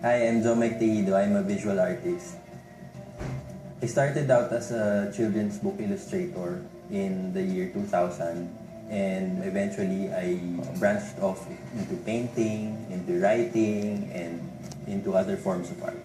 Hi, I'm Jomike. I'm a visual artist. I started out as a children's book illustrator in the year 2000, and eventually I branched off into painting, into writing, and into other forms of art.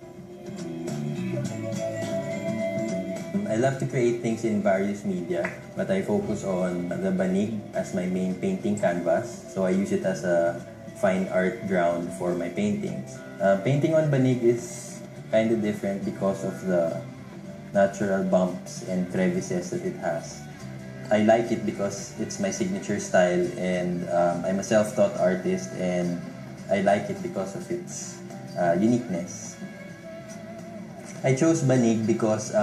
I love to create things in various media, but I focus on the banig as my main painting canvas. So I use it as a fine art ground for my paintings. Painting on banig is kind of different because of the natural bumps and crevices that it has. I like it because it's my signature style, and I'm a self-taught artist, and I like it because of its uniqueness. I chose Banig because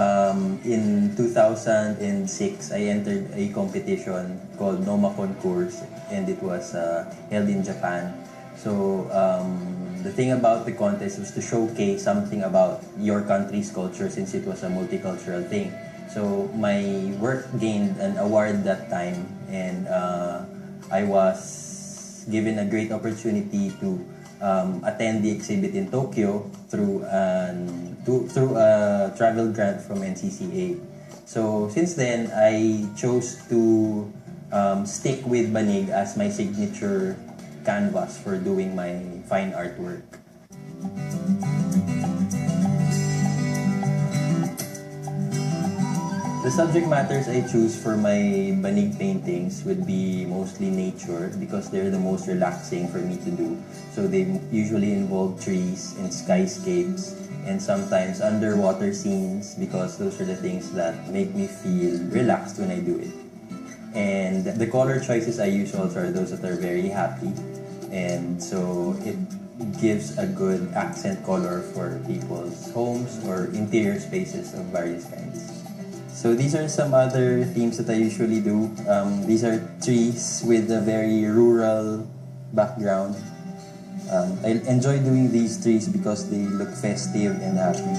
in 2006 I entered a competition called Noma Concours, and it was held in Japan. So the thing about the contest was to showcase something about your country's culture, since it was a multicultural thing. So my work gained an award that time, and I was given a great opportunity to attend the exhibit in Tokyo through a travel grant from NCCA. So since then, I chose to stick with Banig as my signature canvas for doing my fine artwork. The subject matters I choose for my banig paintings would be mostly nature because they're the most relaxing for me to do. So they usually involve trees and skyscapes and sometimes underwater scenes because those are the things that make me feel relaxed when I do it. And the color choices I use also are those that are very happy, and so it gives a good accent color for people's homes or interior spaces of various kinds. So these are some other themes that I usually do. These are trees with a very rural background. I enjoy doing these trees because they look festive and happy.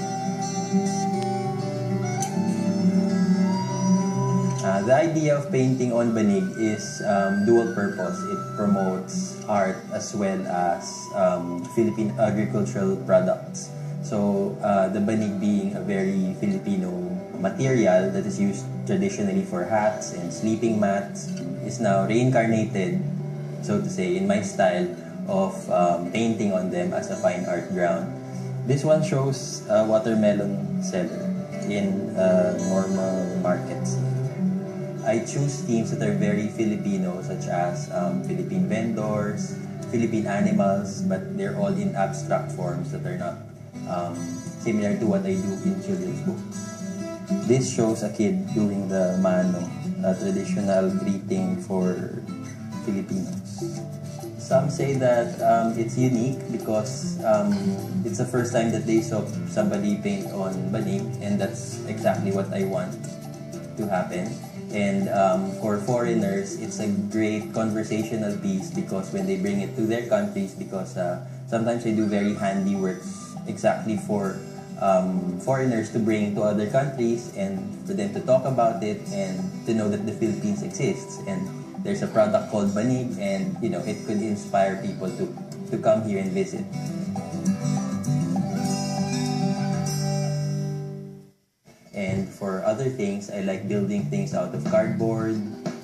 The idea of painting on banig is dual purpose. It promotes art as well as Philippine agricultural products. So the banig being a very Filipino material that is used traditionally for hats and sleeping mats is now reincarnated, so to say, in my style of painting on them as a fine art ground. This one shows a watermelon seller in a normal market scene. I choose themes that are very Filipino, such as Philippine vendors, Philippine animals, but they're all in abstract forms that are not similar to what I do in children's books. This shows a kid doing the mano, a traditional greeting for Filipinos. Some say that it's unique because it's the first time that they saw somebody paint on banig, and that's exactly what I want to happen. And for foreigners, it's a great conversational piece because when they bring it to their countries, because sometimes they do very handy works exactly for foreigners to bring to other countries and for them to talk about it and to know that the Philippines exists. And there's a product called banig, and it could inspire people to come here and visit. And for other things, I like building things out of cardboard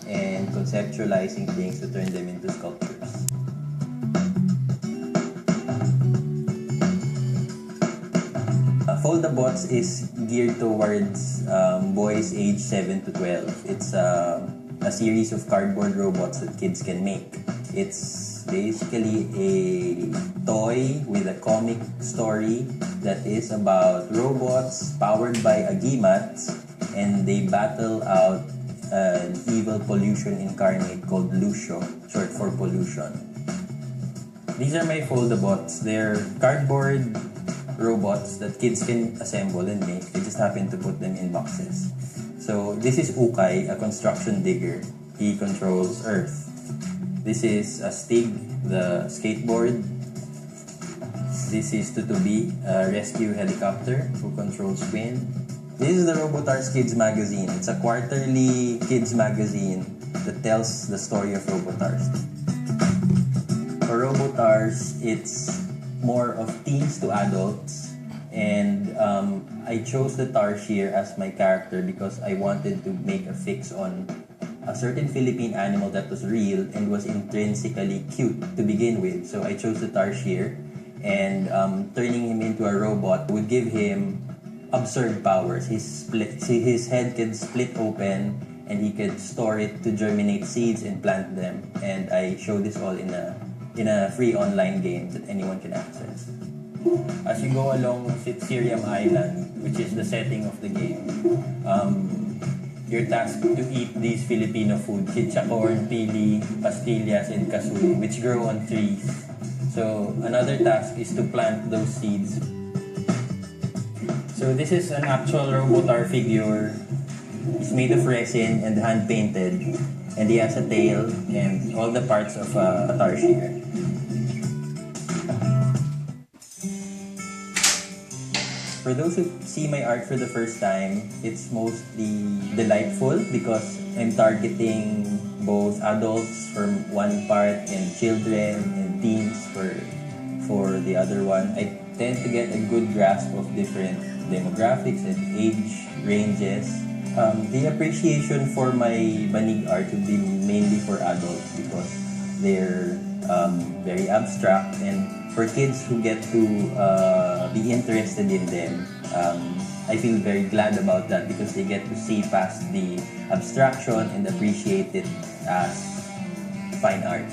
and conceptualizing things to turn them into sculptures. Foldabots is geared towards boys age 7 to 12. It's a series of cardboard robots that kids can make. It's basically a toy with a comic story that is about robots powered by agimats, and they battle out an evil pollution incarnate called Lucio, short for pollution. These are my foldabots. They're cardboard robots that kids can assemble and make. They just happen to put them in boxes. So this is Ukay, a construction digger. He controls earth. This is a Stig, the skateboard. This is Tutubi, a rescue helicopter who controls wind. This is the Robotars Kids magazine. It's a quarterly kids magazine that tells the story of Robotars. For Robotars, it's more of teens to adults. And I chose the tarsier as my character because I wanted to make a fix on a certain Philippine animal that was real and was intrinsically cute to begin with. So I chose the tarsier, and turning him into a robot would give him absurd powers. His head can split open, and he could store it to germinate seeds and plant them. And I show this all in a free online game that anyone can access. As you go along Siriam Island, which is the setting of the game, you're tasked to eat these Filipino food, chichacorn, pili, pastillas, and kasui, which grow on trees. So another task is to plant those seeds. So this is an actual robotar figure. It's made of resin and hand painted, and he has a tail and all the parts of a tarsier. For those who see my art for the first time, it's mostly delightful because I'm targeting both adults for one part and children and teens for the other one. I tend to get a good grasp of different demographics and age ranges. The appreciation for my banig art would be mainly for adults because they're very abstract, and for kids who get to be interested in them, I feel very glad about that because they get to see past the abstraction and appreciate it as fine art.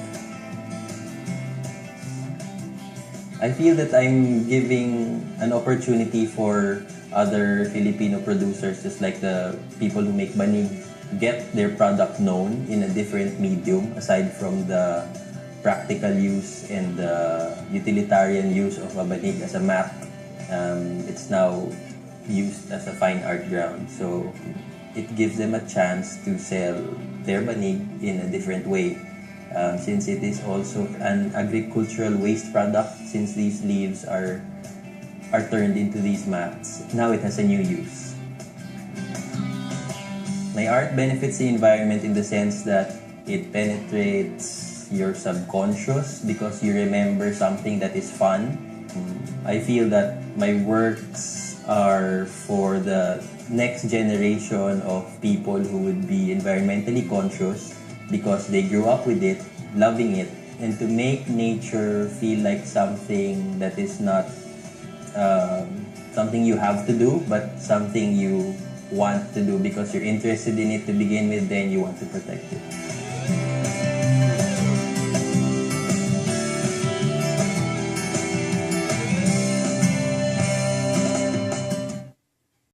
I feel that I'm giving an opportunity for other Filipino producers, just like the people who make banig, get their product known in a different medium aside from the practical use and the utilitarian use of a banig as a mat. It's now used as a fine art ground, so it gives them a chance to sell their banig in a different way. Since it is also an agricultural waste product, since these leaves are turned into these mats, now it has a new use. My art benefits the environment in the sense that it penetrates your subconscious because you remember something that is fun. I feel that my works are for the next generation of people who would be environmentally conscious because they grew up with it, loving it, and to make nature feel like something that is not something you have to do, but something you want to do because you're interested in it to begin with, then you want to protect it.